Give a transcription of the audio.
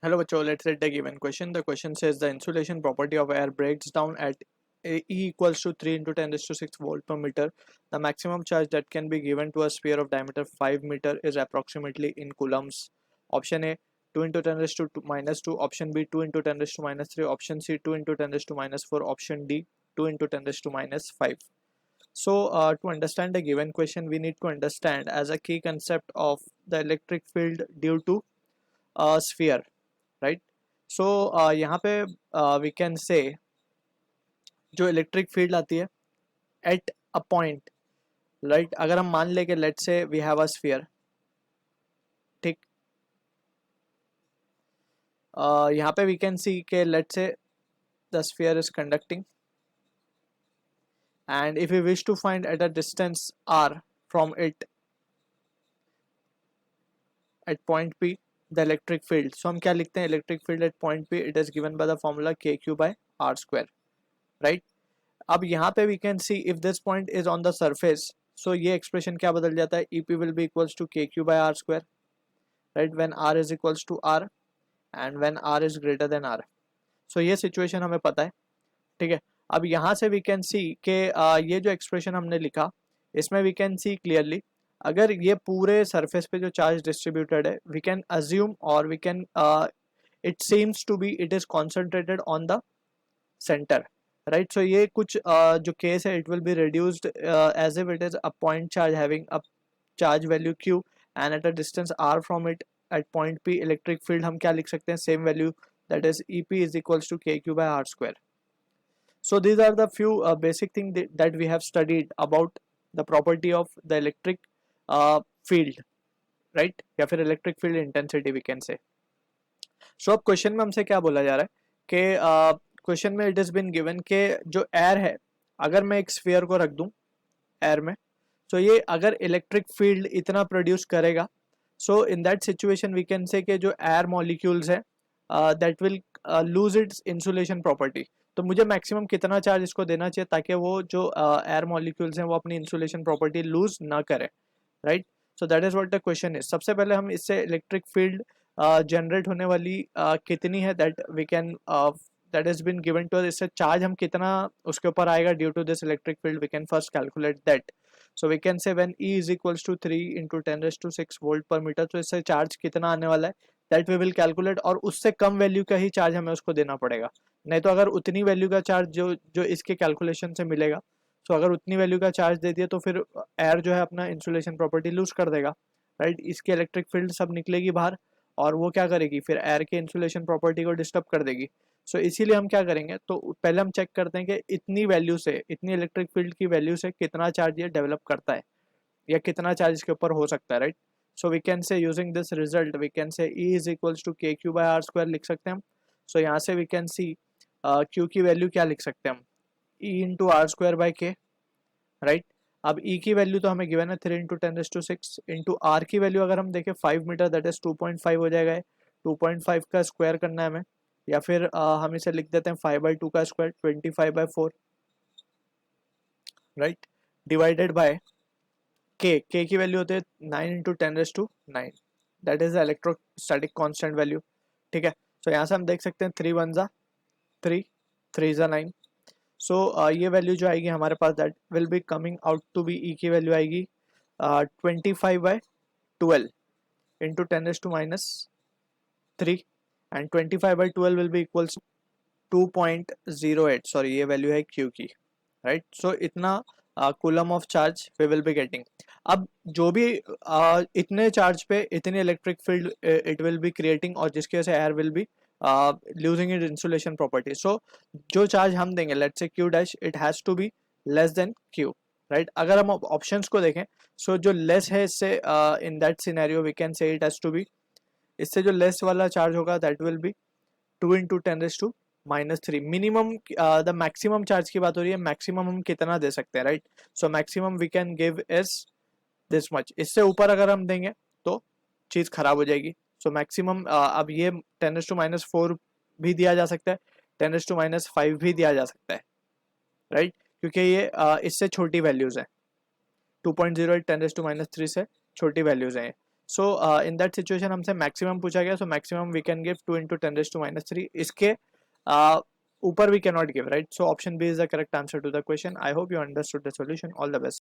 Hello, Bacho. Let's read the given question. The question says the insulation property of air breaks down at E equals to 3 into 10 raised to 6 volt per meter. The maximum charge that can be given to a sphere of diameter 5 meter is approximately in coulombs. Option A 2 into 10 raised to minus 2. Option B 2 into 10 raised to minus 3. Option C 2 into 10 raised to minus 4. Option D 2 into 10 raised to minus 5. So to understand the given question, we need to understand as a key concept of the electric field due to a sphere. Right so यहाँ पे we can से जो electric field आती है at a point, right, अगर हम मान ले कि लेट से वी हैव अ स्फीयर, ठीक, यहाँ पे वी कैन सी के let say the sphere is conducting and if you wish to find at a distance R from it at point P the electric field. So हम क्या लिखते हैं, electric field at point P it is given by the formula K Q by R square, right. अब यहाँ पे we can see if this point is on the surface, so ये expression क्या बदल जाता है, EP will be equals to K Q by R square, right, when R is equals to R and when R is greater than R. So ये situation हमें पता है, ठीक है. अब यहाँ से वी कैन सी के ये जो एक्सप्रेशन हमने लिखा इसमें वी कैन सी क्लियरली अगर ये पूरे सरफेस पे जो चार्ज डिस्ट्रीब्यूटेड है वी कैन अज्यूम और we can it seems to be it is concentrated on the centre, right. So ये कुछ जो केस है it will be reduced as if it is a point charge having a charge value q and at a distance r from it at point p electric field हम क्या लिख सकते हैं, same value that is EP is equals to K Q by R square. So these are the few basic things that we have studied about the property of the electric field, right, या फिर electric field intensity we can say. So अब question में हमसे क्या बोला जा रहा है कि क्वेश्चन में इट इज बिन गिवन के जो एयर है अगर मैं एक स्फीयर को रख दूं एयर में, so ये अगर इलेक्ट्रिक फील्ड इतना प्रोड्यूस करेगा, so in that situation we can say कि जो एयर मॉलिक्यूल्स है that will lose its insulation property. तो मुझे मैक्सिमम कितना चार्ज इसको देना चाहिए ताकि वो जो एयर मॉलिक्यूल्स हैं वो अपनी इंसुलेशन प्रॉपर्टी लूज ना करें, right. So that is what the question is. सबसे पहले हम इससे इलेक्ट्रिक फील्ड जनरेट होने वाली कितनी है that we can that is been given to, इससे चार्ज हम कितना उसके ऊपर आएगा due to this electric field we can first calculate that. So we can say when E is equals to 3 into 10 raised to 6 volt per meter, तो इससे charge कितना आने वाला है दैट वी विल कैलकुलेट, और उससे कम वैल्यू का ही charge हमें उसको देना पड़ेगा. नहीं तो अगर उतनी वैल्यू का चार्ज जो जो इसके कैलकुलेशन से मिलेगा, सो अगर उतनी वैल्यू का चार्ज दे दिया तो फिर एयर जो है अपना इंसुलेशन प्रॉपर्टी लूज कर देगा, राइट. इसकी इलेक्ट्रिक फील्ड सब निकलेगी बाहर और वो क्या करेगी, फिर एयर के इंसुलेशन प्रॉपर्टी को डिस्टर्ब कर देगी. सो इसीलिए हम क्या करेंगे, तो पहले हम चेक करते हैं कि इतनी वैल्यू से, इतनी इलेक्ट्रिक फील्ड की वैल्यू से कितना चार्ज ये डेवलप करता है या कितना चार्ज इसके ऊपर हो सकता है, right. So we can say using this result we can say E is equals to K Q by R square लिख सकते हैं हम. सो यहाँ से वी कैन सी Q की वैल्यू क्या लिख सकते हैं हम, E into R square by K, right. अब E की वैल्यू तो हमें गिवन है 3 इंटू 10 टू 6 इंटू R की वैल्यू अगर हम देखें 5 मीटर दैट इज 2.5 हो जाएगा. 2.5 का स्क्वायर करना है हमें, या फिर हम इसे लिख देते हैं 5/2 का स्क्वायर 25/4, राइट, डिवाइडेड बाय के की वैल्यू होती है 9 into 10⁻⁹ that is electrostatic constant value, ठीक है. सो यहाँ से हम देख सकते हैं 3 1 जा 3 3 जा 9. सो ये वैल्यू जो आएगी हमारे पास that will be coming out to be E की वैल्यू आएगी 25/12 into 10⁻³ and 25/12 will be equals 2.08, sorry ये वैल्यू है Q की, राइट. सो इतना coulomb of charge we will be getting. अब जो भी इतने चार्ज पे इतनी electric field it will be creating और जिसकी वजह से air will be losing it insulation property. So जो चार्ज हम देंगे let's say Q dash it has to be less than Q, right. अगर हम ऑप्शंस को देखें, सो जो लेस है इससे in that scenario we can say it has to be, इससे जो लेस वाला चार्ज होगा that will be 2 into 10⁻³ minimum. The maximum charge की बात हो रही है, मैक्सिमम हम कितना दे सकते हैं, right. So maximum we can give is this much. इससे ऊपर अगर हम देंगे तो चीज़ खराब हो जाएगी. सो मैक्सिमम अब ये 10⁻⁴ भी दिया जा सकता है, 10⁻⁵ भी दिया जा सकता है, राइट, क्योंकि ये इससे छोटी वैल्यूज़ हैं. 2.08 10⁻³ से छोटी वैल्यूज़ हैं. सो इन दैट सिचुएशन हमसे मैक्सिमम पूछा गया, so maximum we can give 2 into 10⁻³ इसके ऊपर we can not give, right? So option B is the correct answer to the question. I hope you understood the solution. All the best.